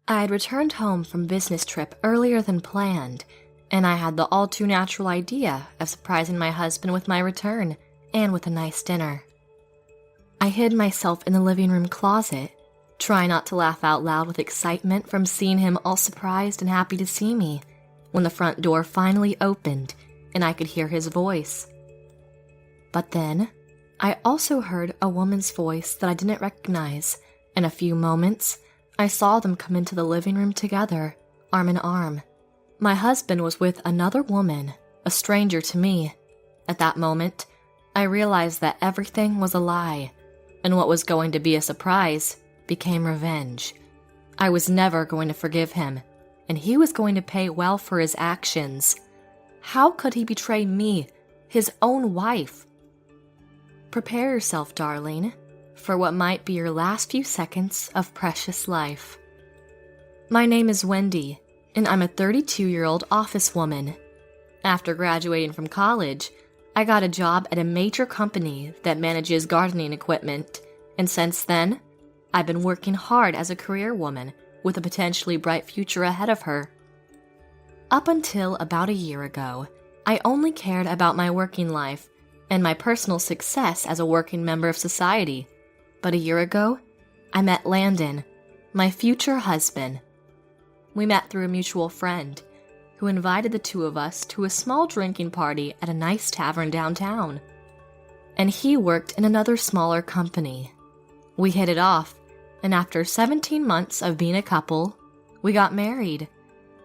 I had returned home from business trip earlier than planned, and I had the all-too-natural idea of surprising my husband with my return and with a nice dinner. I hid myself in the living room closet, trying not to laugh out loud with excitement from seeing him all surprised and happy to see me, when the front door finally opened and I could hear his voice. But then, I also heard a woman's voice that I didn't recognize. In a few moments, I saw them come into the living room together, arm in arm. My husband was with another woman, a stranger to me. At that moment, I realized that everything was a lie, and what was going to be a surprise became revenge. I was never going to forgive him, and he was going to pay well for his actions. How could he betray me, his own wife? Prepare yourself, darling, for what might be your last few seconds of precious life. My name is Wendy, and I'm a 32-year-old office woman. After graduating from college, I got a job at a major company that manages gardening equipment, and since then, I've been working hard as a career woman with a potentially bright future ahead of her. Up until about a year ago, I only cared about my working life and my personal success as a working member of society. But a year ago, I met Landon, my future husband. We met through a mutual friend who invited the two of us to a small drinking party at a nice tavern downtown. And he worked in another smaller company. We hit it off, and after 17 months of being a couple, we got married,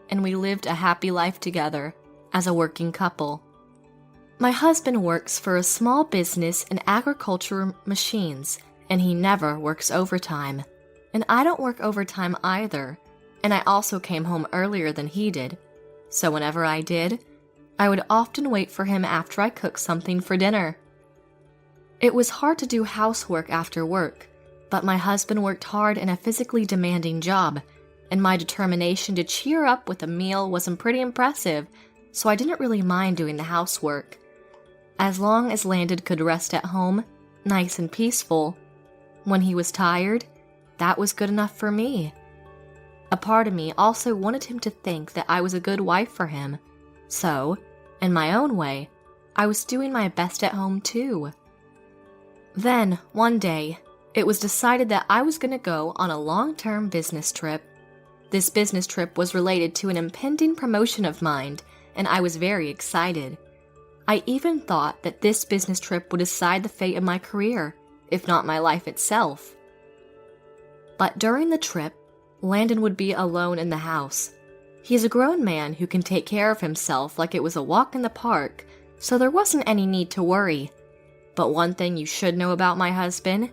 and we lived a happy life together as a working couple. My husband works for a small business in agriculture machines, and he never works overtime. And I don't work overtime either, and I also came home earlier than he did. So whenever I did, I would often wait for him after I cooked something for dinner. It was hard to do housework after work, but my husband worked hard in a physically demanding job, and my determination to cheer up with a meal was pretty impressive, so I didn't really mind doing the housework. As long as Landon could rest at home, nice and peaceful, when he was tired, that was good enough for me. A part of me also wanted him to think that I was a good wife for him, so, in my own way, I was doing my best at home too. Then, one day, it was decided that I was going to go on a long-term business trip. This business trip was related to an impending promotion of mine, and I was very excited. I even thought that this business trip would decide the fate of my career, if not my life itself. But during the trip, Landon would be alone in the house. He's a grown man who can take care of himself like it was a walk in the park, so there wasn't any need to worry. But one thing you should know about my husband,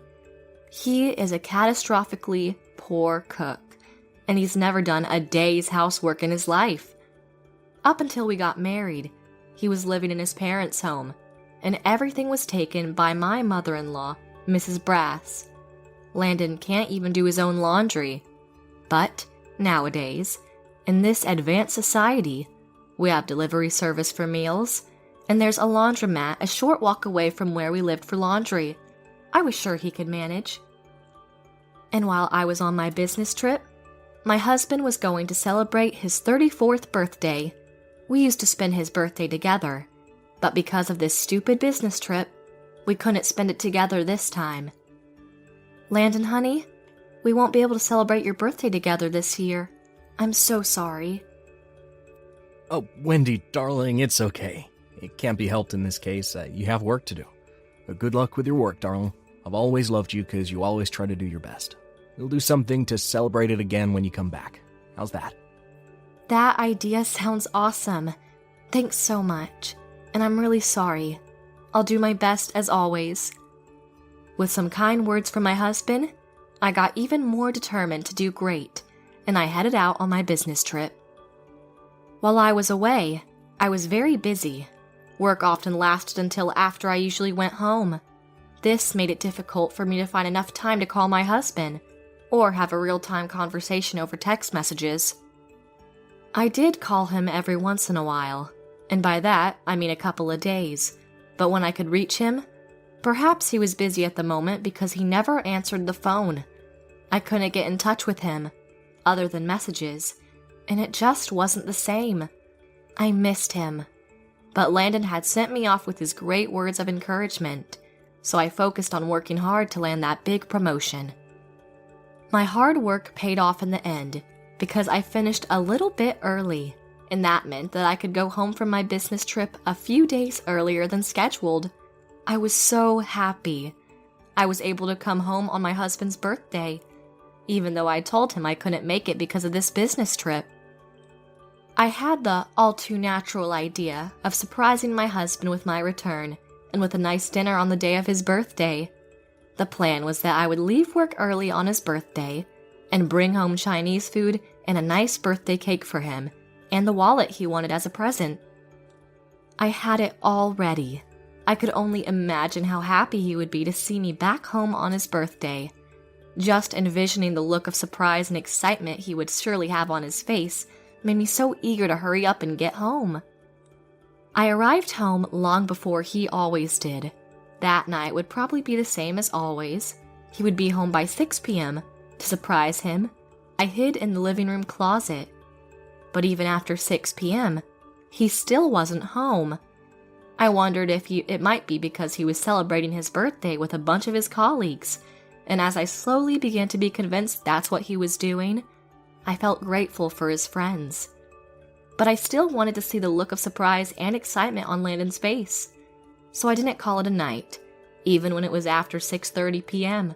he is a catastrophically poor cook, and he's never done a day's housework in his life. Up until we got married, he was living in his parents' home, and everything was taken by my mother-in-law, Mrs. Brass. Landon can't even do his own laundry. But, nowadays, in this advanced society, we have delivery service for meals, and there's a laundromat a short walk away from where we lived for laundry. I was sure he could manage. And while I was on my business trip, my husband was going to celebrate his 34th birthday. We used to spend his birthday together, but because of this stupid business trip, we couldn't spend it together this time. Landon, honey, we won't be able to celebrate your birthday together this year. I'm so sorry. Oh, Wendy, darling, it's okay. It can't be helped in this case. You have work to do. But good luck with your work, darling. I've always loved you because you always try to do your best. We'll do something to celebrate it again when you come back. How's that? That idea sounds awesome. Thanks so much. And I'm really sorry. I'll do my best as always. With some kind words from my husband, I got even more determined to do great, and I headed out on my business trip. While I was away, I was very busy. Work often lasted until after I usually went home. This made it difficult for me to find enough time to call my husband, or have a real-time conversation over text messages. I did call him every once in a while, and by that I mean a couple of days, but when I could reach him, perhaps he was busy at the moment because he never answered the phone. I couldn't get in touch with him. other than messages, and it just wasn't the same. I missed him. But Landon had sent me off with his great words of encouragement, so I focused on working hard to land that big promotion. My hard work paid off in the end because I finished a little bit early, and that meant that I could go home from my business trip a few days earlier than scheduled. I was so happy. I was able to come home on my husband's birthday, even though I told him I couldn't make it because of this business trip. I had the all-too-natural idea of surprising my husband with my return and with a nice dinner on the day of his birthday. The plan was that I would leave work early on his birthday and bring home Chinese food and a nice birthday cake for him and the wallet he wanted as a present. I had it all ready. I could only imagine how happy he would be to see me back home on his birthday. Just envisioning the look of surprise and excitement he would surely have on his face made me so eager to hurry up and get home. I arrived home long before he always did. That night would probably be the same as always. He would be home by 6 p.m. To surprise him, I hid in the living room closet. But even after 6 p.m., he still wasn't home. I wondered if it might be because he was celebrating his birthday with a bunch of his colleagues, and as I slowly began to be convinced that's what he was doing, I felt grateful for his friends. But I still wanted to see the look of surprise and excitement on Landon's face, so I didn't call it a night, even when it was after 6:30 p.m.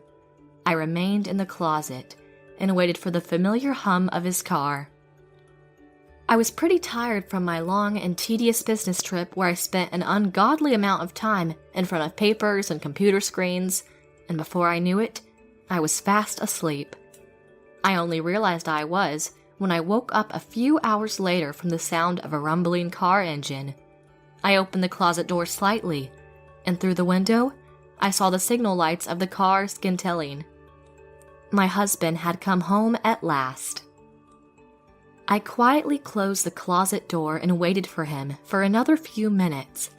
I remained in the closet and waited for the familiar hum of his car. I was pretty tired from my long and tedious business trip where I spent an ungodly amount of time in front of papers and computer screens, and before I knew it, I was fast asleep. I only realized I was when I woke up a few hours later from the sound of a rumbling car engine. I opened the closet door slightly, and through the window, I saw the signal lights of the car scintillating. My husband had come home at last. I quietly closed the closet door and waited for him for another few minutes.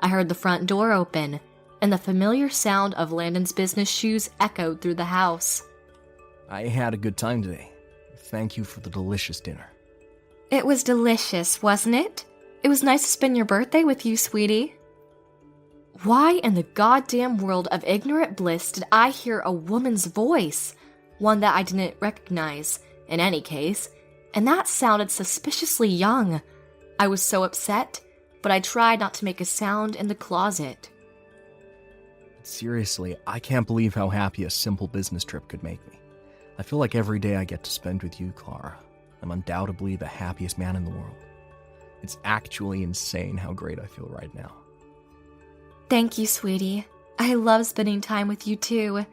I heard the front door open, and the familiar sound of Landon's business shoes echoed through the house. I had a good time today. Thank you for the delicious dinner. It was delicious, wasn't it? It was nice to spend your birthday with you, sweetie. Why in the goddamn world of ignorant bliss did I hear a woman's voice? One that I didn't recognize, in any case, and that sounded suspiciously young. I was so upset, but I tried not to make a sound in the closet. Seriously, I can't believe how happy a simple business trip could make me. I feel like every day I get to spend with you, Clara, I'm undoubtedly the happiest man in the world. It's actually insane how great I feel right now. Thank you, sweetie. I love spending time with you too.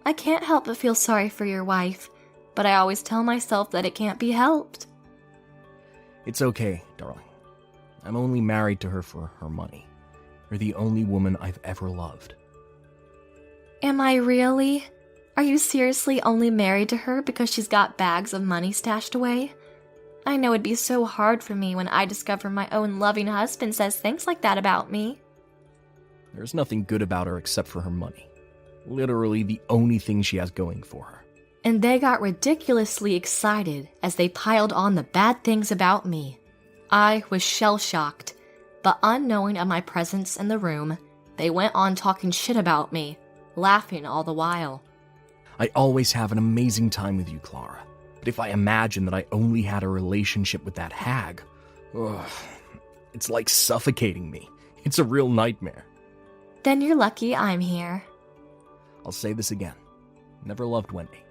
I can't help but feel sorry for your wife, but I always tell myself that it can't be helped. It's okay, darling. I'm only married to her for her money. You're the only woman I've ever loved. Am I really? Are you seriously only married to her because she's got bags of money stashed away? I know it'd be so hard for me when I discover my own loving husband says things like that about me. There's nothing good about her except for her money. Literally the only thing she has going for her. And they got ridiculously excited as they piled on the bad things about me. I was shell-shocked, but unknowing of my presence in the room, they went on talking shit about me, laughing all the while. I always have an amazing time with you, Clara. But if I imagine that I only had a relationship with that hag, it's like suffocating me. It's a real nightmare. Then you're lucky I'm here. I'll say this again. Never loved Wendy.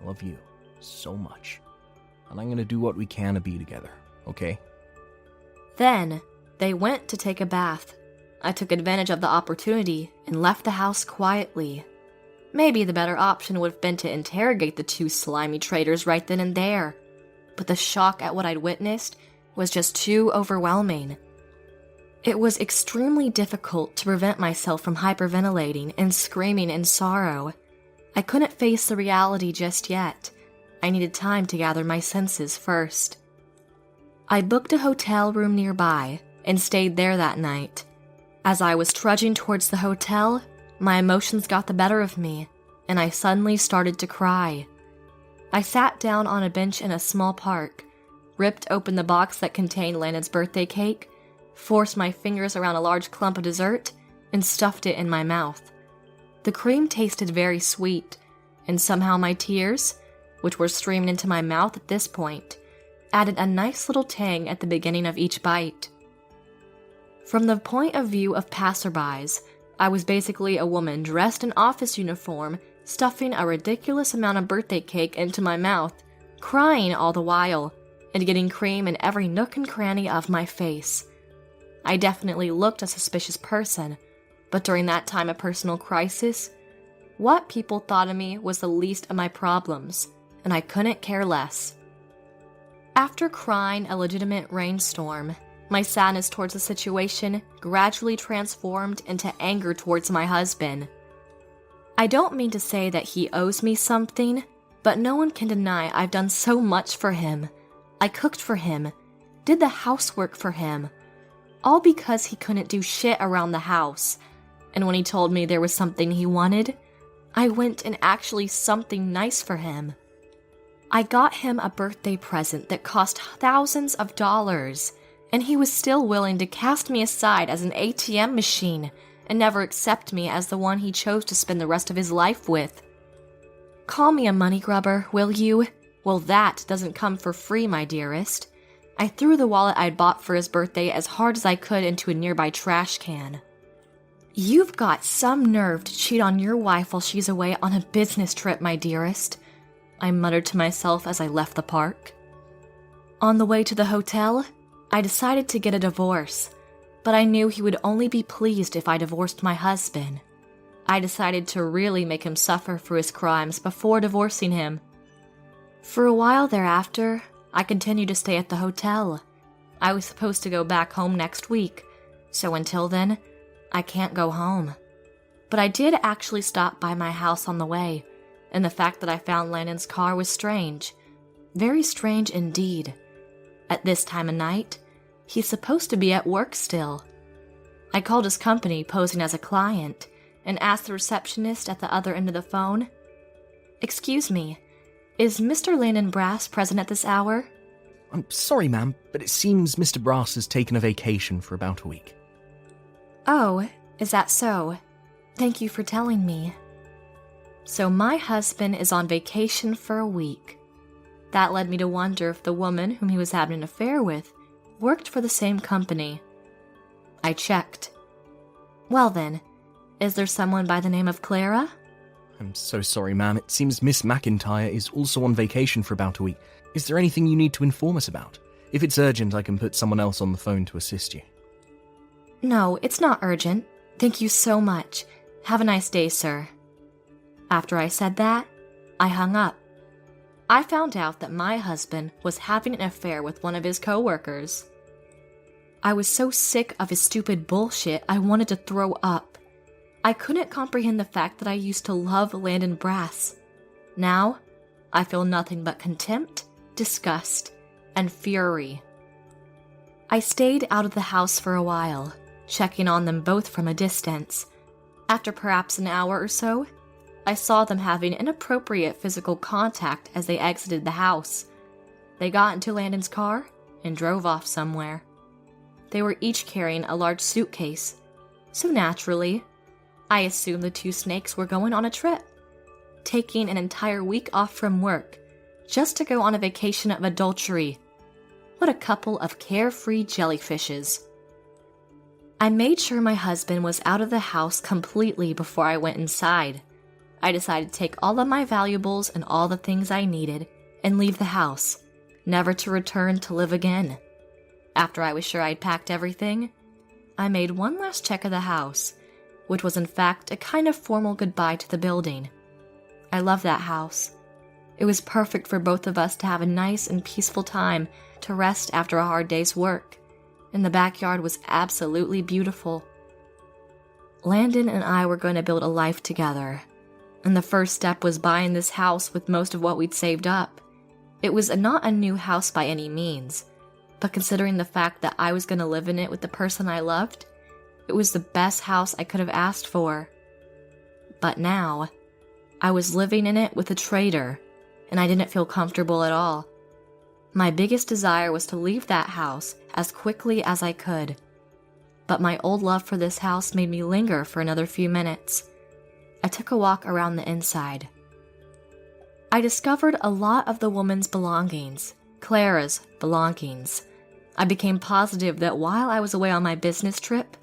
I love you so much. And I'm going to do what we can to be together, okay? Then, they went to take a bath. I took advantage of the opportunity and left the house quietly. Maybe the better option would have been to interrogate the two slimy traitors right then and there. But the shock at what I'd witnessed was just too overwhelming. It was extremely difficult to prevent myself from hyperventilating and screaming in sorrow. I couldn't face the reality just yet. I needed time to gather my senses first. I booked a hotel room nearby and stayed there that night. As I was trudging towards the hotel, my emotions got the better of me, and I suddenly started to cry. I sat down on a bench in a small park, ripped open the box that contained Landon's birthday cake, forced my fingers around a large clump of dessert, and stuffed it in my mouth. The cream tasted very sweet, and somehow my tears, which were streaming into my mouth at this point, added a nice little tang at the beginning of each bite. From the point of view of passerbys, I was basically a woman dressed in office uniform, stuffing a ridiculous amount of birthday cake into my mouth, crying all the while, and getting cream in every nook and cranny of my face. I definitely looked a suspicious person, but during that time of personal crisis, what people thought of me was the least of my problems, and I couldn't care less. After crying a legitimate rainstorm, my sadness towards the situation gradually transformed into anger towards my husband. I don't mean to say that he owes me something, but no one can deny I've done so much for him. I cooked for him, did the housework for him, all because he couldn't do shit around the house. And when he told me there was something he wanted, I went and actually something nice for him. I got him a birthday present that cost thousands of dollars, and he was still willing to cast me aside as an ATM machine and never accept me as the one he chose to spend the rest of his life with. Call me a money grubber, will you? Well, that doesn't come for free, my dearest. I threw the wallet I'd bought for his birthday as hard as I could into a nearby trash can. You've got some nerve to cheat on your wife while she's away on a business trip, my dearest, I muttered to myself as I left the park. On the way to the hotel, I decided to get a divorce, but I knew he would only be pleased if I divorced my husband. I decided to really make him suffer for his crimes before divorcing him. For a while thereafter, I continued to stay at the hotel. I was supposed to go back home next week, so until then, I can't go home. But I did actually stop by my house on the way, and the fact that I found Landon's car was strange. Very strange indeed. At this time of night, he's supposed to be at work still. I called his company posing as a client and asked the receptionist at the other end of the phone, "Excuse me, is Mr. Landon Brass present at this hour?" I'm sorry, ma'am, but it seems Mr. Brass has taken a vacation for about a week. Oh, is that so? Thank you for telling me. So my husband is on vacation for a week. That led me to wonder if the woman whom he was having an affair with worked for the same company. I checked. Well then, is there someone by the name of Clara? I'm so sorry, ma'am. It seems Miss McIntyre is also on vacation for about a week. Is there anything you need to inform us about? If it's urgent, I can put someone else on the phone to assist you. No, it's not urgent. Thank you so much. Have a nice day, sir. After I said that, I hung up. I found out that my husband was having an affair with one of his coworkers. I was so sick of his stupid bullshit, I wanted to throw up. I couldn't comprehend the fact that I used to love Landon Brass. Now, I feel nothing but contempt, disgust, and fury. I stayed out of the house for a while, checking on them both from a distance. After perhaps an hour or so, I saw them having inappropriate physical contact as they exited the house. They got into Landon's car and drove off somewhere. They were each carrying a large suitcase, so naturally, I assumed the two snakes were going on a trip, taking an entire week off from work just to go on a vacation of adultery. What a couple of carefree jellyfishes. I made sure my husband was out of the house completely before I went inside. I decided to take all of my valuables and all the things I needed and leave the house, never to return to live again. After I was sure I'd packed everything, I made one last check of the house, which was in fact a kind of formal goodbye to the building. I love that house. It was perfect for both of us to have a nice and peaceful time to rest after a hard day's work, and the backyard was absolutely beautiful. Landon and I were going to build a life together, and the first step was buying this house with most of what we'd saved up. It was not a new house by any means, but considering the fact that I was going to live in it with the person I loved, it was the best house I could have asked for. But now, I was living in it with a traitor, and I didn't feel comfortable at all. My biggest desire was to leave that house as quickly as I could. But my old love for this house made me linger for another few minutes. I took a walk around the inside. I discovered a lot of the woman's belongings, Clara's belongings. I became positive that while I was away on my business trip,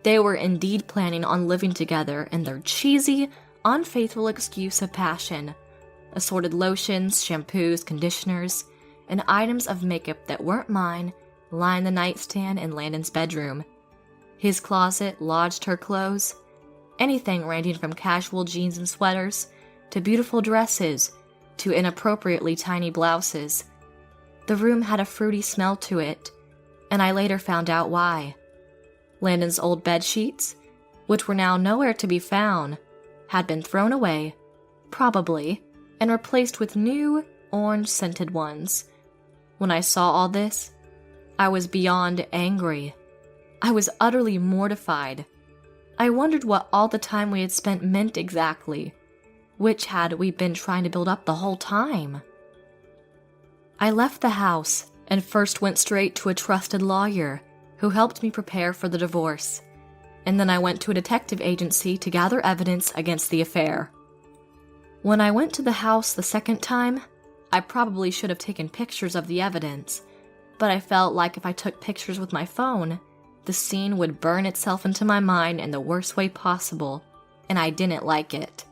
they were indeed planning on living together in their cheesy, unfaithful excuse of passion. Assorted lotions, shampoos, conditioners, and items of makeup that weren't mine lined the nightstand in Landon's bedroom. His closet lodged her clothes, anything ranging from casual jeans and sweaters to beautiful dresses to inappropriately tiny blouses. The room had a fruity smell to it, and I later found out why. Landon's old bed sheets, which were now nowhere to be found, had been thrown away, probably, and replaced with new, orange-scented ones. When I saw all this, I was beyond angry. I was utterly mortified. I wondered what all the time we had spent meant exactly. Which had we been trying to build up the whole time? I left the house and first went straight to a trusted lawyer who helped me prepare for the divorce, and then I went to a detective agency to gather evidence against the affair. When I went to the house the second time, I probably should have taken pictures of the evidence, but I felt like if I took pictures with my phone, the scene would burn itself into my mind in the worst way possible, and I didn't like it.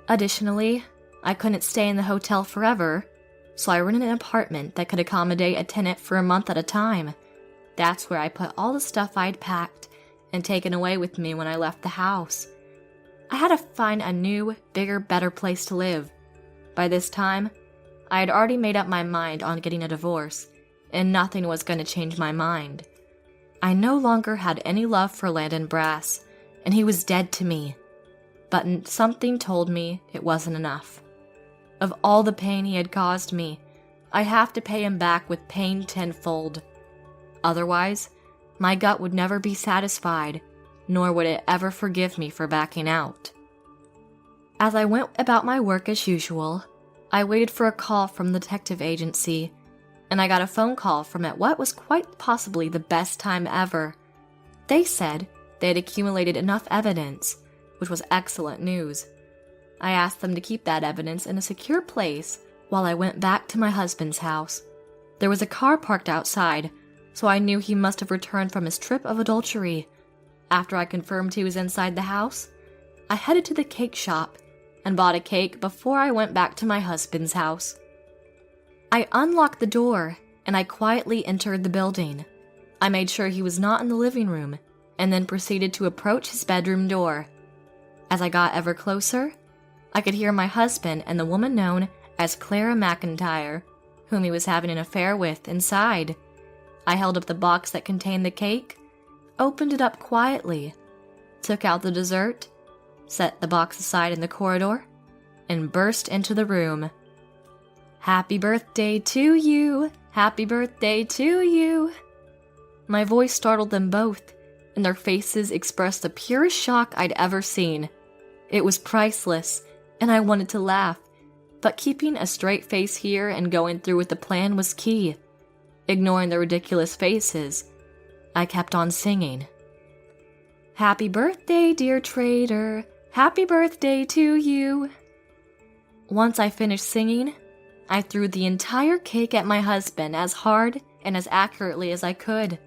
Additionally, I couldn't stay in the hotel forever, so I rented an apartment that could accommodate a tenant for a month at a time. That's where I put all the stuff I'd packed and taken away with me when I left the house. I had to find a new, bigger, better place to live. By this time, I had already made up my mind on getting a divorce, and nothing was going to change my mind. I no longer had any love for Landon Brass, and he was dead to me. But something told me it wasn't enough. Of all the pain he had caused me, I have to pay him back with pain tenfold. Otherwise, my gut would never be satisfied, nor would it ever forgive me for backing out. As I went about my work as usual, I waited for a call from the detective agency, and I got a phone call from at what was quite possibly the best time ever. They said they had accumulated enough evidence, which was excellent news. I asked them to keep that evidence in a secure place while I went back to my husband's house. There was a car parked outside, so I knew he must have returned from his trip of adultery. After I confirmed he was inside the house, I headed to the cake shop and bought a cake before I went back to my husband's house. I unlocked the door and I quietly entered the building. I made sure he was not in the living room and then proceeded to approach his bedroom door. As I got ever closer, I could hear my husband and the woman known as Clara McIntyre, whom he was having an affair with, inside. I held up the box that contained the cake, opened it up quietly, took out the dessert, set the box aside in the corridor, and burst into the room. "Happy birthday to you! Happy birthday to you!" My voice startled them both, and their faces expressed the purest shock I'd ever seen. It was priceless, and I wanted to laugh, but keeping a straight face here and going through with the plan was key. Ignoring the ridiculous faces, I kept on singing. "Happy birthday, dear traitor! Happy birthday to you!" Once I finished singing, I threw the entire cake at my husband as hard and as accurately as I could.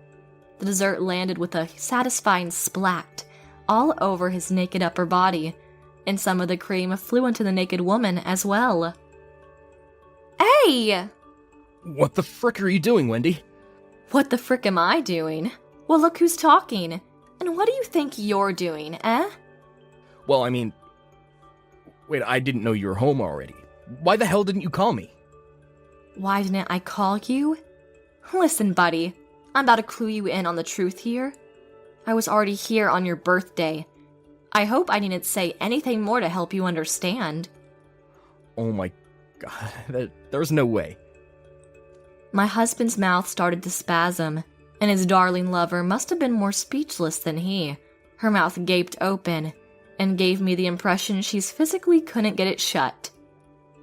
The dessert landed with a satisfying splat all over his naked upper body, and some of the cream flew into the naked woman as well. "Hey!" What the frick are you doing, Wendy? "What the frick am I doing? Well, look who's talking. And what do you think you're doing, eh?" Well, I mean... Wait, I didn't know you were home already. Why the hell didn't you call me? Why didn't I call you? Listen, buddy, I'm about to clue you in on the truth here. I was already here on your birthday. I hope I didn't say anything more to help you understand. Oh my god, there's no way. My husband's mouth started to spasm, and his darling lover must have been more speechless than he. Her mouth gaped open, and gave me the impression she physically couldn't get it shut.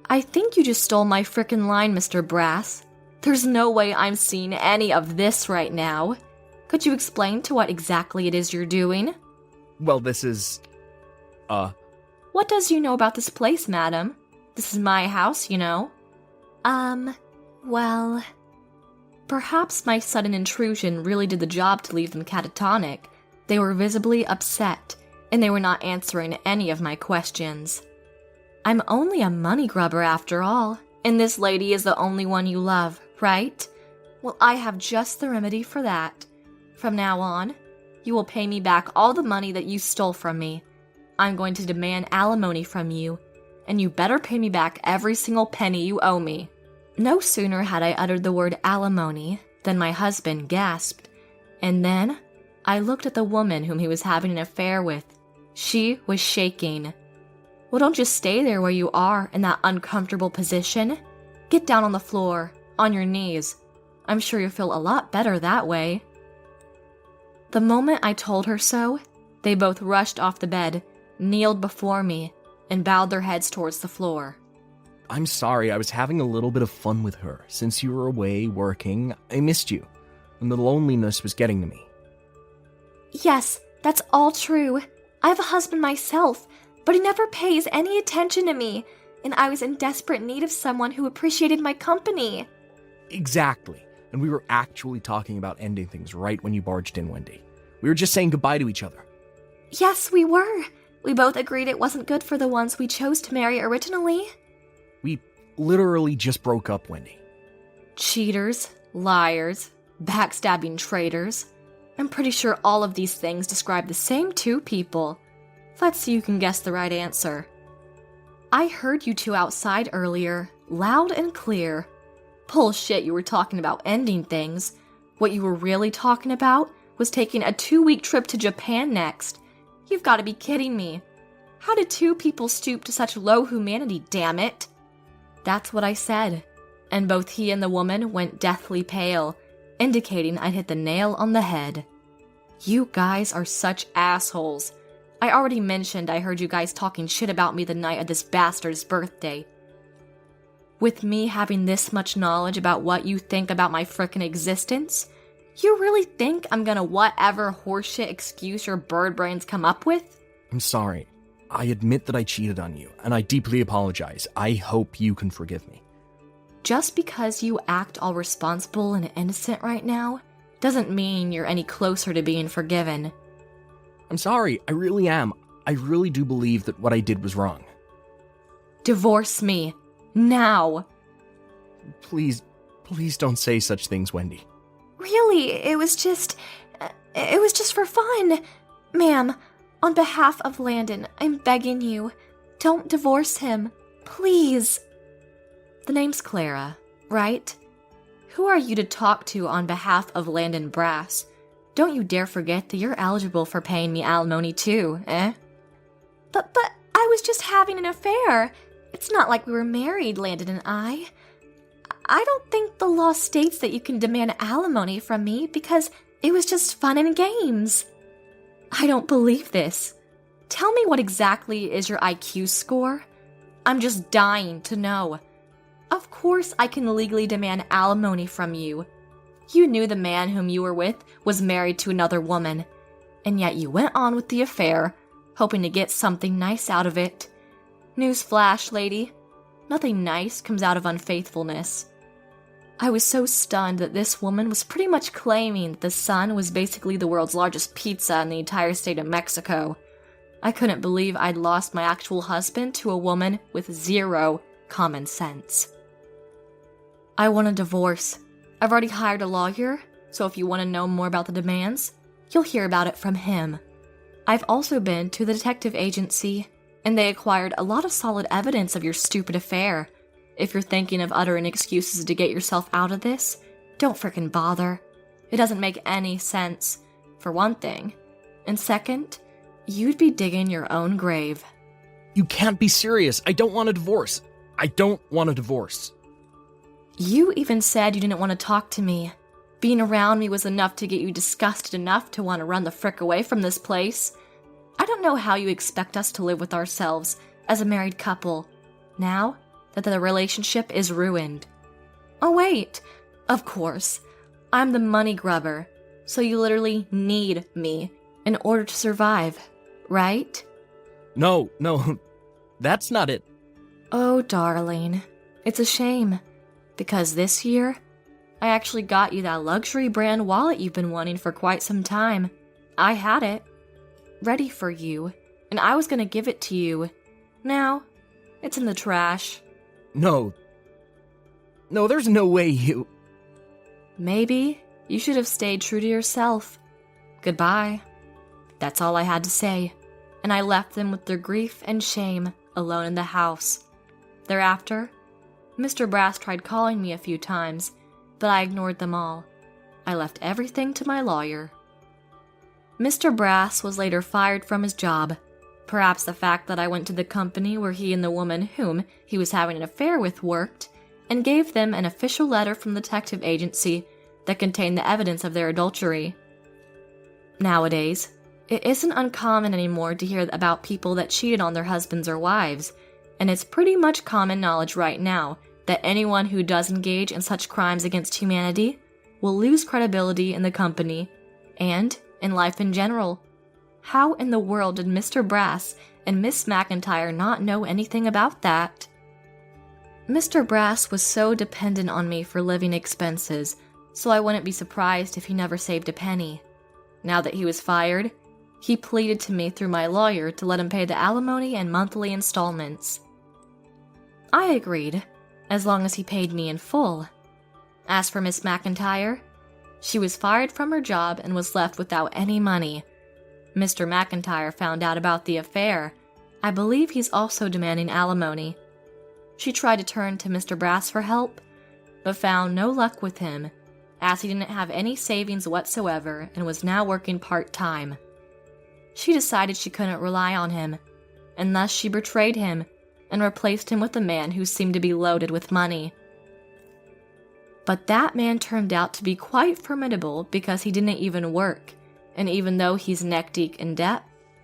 I think you just stole my frickin' line, Mr. Brass. There's no way I'm seeing any of this right now. Could you explain to what exactly it is you're doing? Well, this is... What does you know about this place, madam? This is my house, you know. Well... Perhaps my sudden intrusion really did the job to leave them catatonic. They were visibly upset, and they were not answering any of my questions. I'm only a money grubber after all, and this lady is the only one you love, right? Well, I have just the remedy for that. From now on, you will pay me back all the money that you stole from me. I'm going to demand alimony from you, and you better pay me back every single penny you owe me. No sooner had I uttered the word alimony than my husband gasped, and then I looked at the woman whom he was having an affair with. She was shaking. Well, don't just stay there where you are in that uncomfortable position. Get down on the floor, on your knees. I'm sure you'll feel a lot better that way. The moment I told her so, they both rushed off the bed, kneeled before me, and bowed their heads towards the floor. I'm sorry, I was having a little bit of fun with her. Since you were away working, I missed you, and the loneliness was getting to me. Yes, that's all true. I have a husband myself, but he never pays any attention to me, and I was in desperate need of someone who appreciated my company. Exactly, and we were actually talking about ending things right when you barged in, Wendy. We were just saying goodbye to each other. Yes, we were. We both agreed it wasn't good for the ones we chose to marry originally. We literally just broke up, Wendy. Cheaters, liars, backstabbing traitors. I'm pretty sure all of these things describe the same two people. Let's see who can guess the right answer. I heard you two outside earlier, loud and clear. Bullshit, you were talking about ending things. What you were really talking about was taking a 2-week trip to Japan next. You've got to be kidding me. How did two people stoop to such low humanity, damn it? That's what I said, and both he and the woman went deathly pale, indicating I'd hit the nail on the head. You guys are such assholes. I already mentioned I heard you guys talking shit about me the night of this bastard's birthday. With me having this much knowledge about what you think about my frickin' existence, you really think I'm gonna whatever horseshit excuse your bird brains come up with? I'm sorry. I admit that I cheated on you, and I deeply apologize. I hope you can forgive me. Just because you act all responsible and innocent right now, doesn't mean you're any closer to being forgiven. I'm sorry, I really am. I really do believe that what I did was wrong. Divorce me. Now. Please don't say such things, Wendy. Really, it was just for fun. Ma'am, on behalf of Landon, I'm begging you, don't divorce him. Please. The name's Clara, right? Who are you to talk to on behalf of Landon Brass? Don't you dare forget that you're eligible for paying me alimony too, eh? But I was just having an affair. It's not like we were married, Landon and I. I don't think the law states that you can demand alimony from me because it was just fun and games. I don't believe this. Tell me what exactly is your IQ score? I'm just dying to know. Of course I can legally demand alimony from you. You knew the man whom you were with was married to another woman, and yet you went on with the affair, hoping to get something nice out of it. Newsflash, lady. Nothing nice comes out of unfaithfulness. I was so stunned that this woman was pretty much claiming that the sun was basically the world's largest pizza in the entire state of Mexico. I couldn't believe I'd lost my actual husband to a woman with zero common sense. I want a divorce. I've already hired a lawyer, so if you want to know more about the demands, you'll hear about it from him. I've also been to the detective agency, and they acquired a lot of solid evidence of your stupid affair. If you're thinking of uttering excuses to get yourself out of this, don't frickin' bother. It doesn't make any sense, for one thing. And second, you'd be digging your own grave. You can't be serious. I don't want a divorce. I don't want a divorce. You even said you didn't want to talk to me. Being around me was enough to get you disgusted enough to want to run the frick away from this place. I don't know how you expect us to live with ourselves as a married couple. Now, that the relationship is ruined. Oh wait, of course, I'm the money grubber, so you literally need me in order to survive, right? No, that's not it. Oh, darling, it's a shame, because this year, I actually got you that luxury brand wallet you've been wanting for quite some time. I had it, ready for you, and I was gonna give it to you. Now, it's in the trash. No, there's no way you... Maybe you should have stayed true to yourself. Goodbye. That's all I had to say, and I left them with their grief and shame alone in the house. Thereafter, Mr. Brass tried calling me a few times, but I ignored them all. I left everything to my lawyer. Mr. Brass was later fired from his job. Perhaps the fact that I went to the company where he and the woman whom he was having an affair with worked, and gave them an official letter from the detective agency that contained the evidence of their adultery. Nowadays, it isn't uncommon anymore to hear about people that cheated on their husbands or wives, and it's pretty much common knowledge right now that anyone who does engage in such crimes against humanity will lose credibility in the company and in life in general. How in the world did Mr. Brass and Miss McIntyre not know anything about that? Mr. Brass was so dependent on me for living expenses, so I wouldn't be surprised if he never saved a penny. Now that he was fired, he pleaded to me through my lawyer to let him pay the alimony and monthly installments. I agreed, as long as he paid me in full. As for Miss McIntyre, she was fired from her job and was left without any money. Mr. McIntyre found out about the affair. I believe he's also demanding alimony. She tried to turn to Mr. Brass for help, but found no luck with him, as he didn't have any savings whatsoever and was now working part-time. She decided she couldn't rely on him, and thus she betrayed him and replaced him with a man who seemed to be loaded with money. But that man turned out to be quite formidable because he didn't even work, and even though he's neck-deep in debt,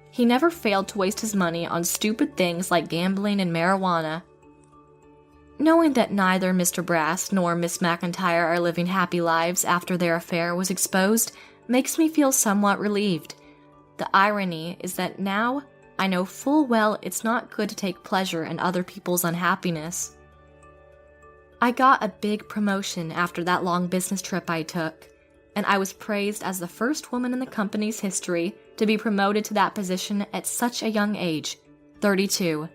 he never failed to waste his money on stupid things like gambling and marijuana. Knowing that neither Mr. Brass nor Miss McIntyre are living happy lives after their affair was exposed makes me feel somewhat relieved. The irony is that now I know full well it's not good to take pleasure in other people's unhappiness. I got a big promotion after that long business trip I took, and I was praised as the first woman in the company's history to be promoted to that position at such a young age, 32.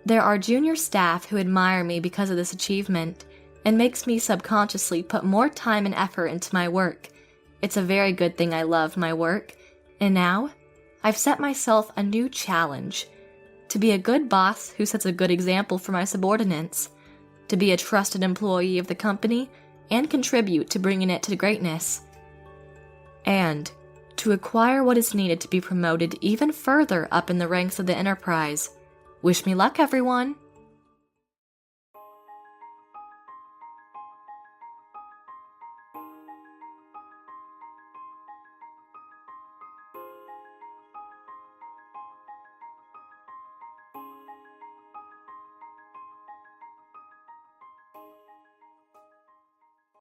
There are junior staff who admire me because of this achievement, and makes me subconsciously put more time and effort into my work. It's a very good thing I love my work, and now I've set myself a new challenge: to be a good boss who sets a good example for my subordinates, to be a trusted employee of the company and contribute to bringing it to greatness, and to acquire what is needed to be promoted even further up in the ranks of the enterprise. Wish me luck, everyone!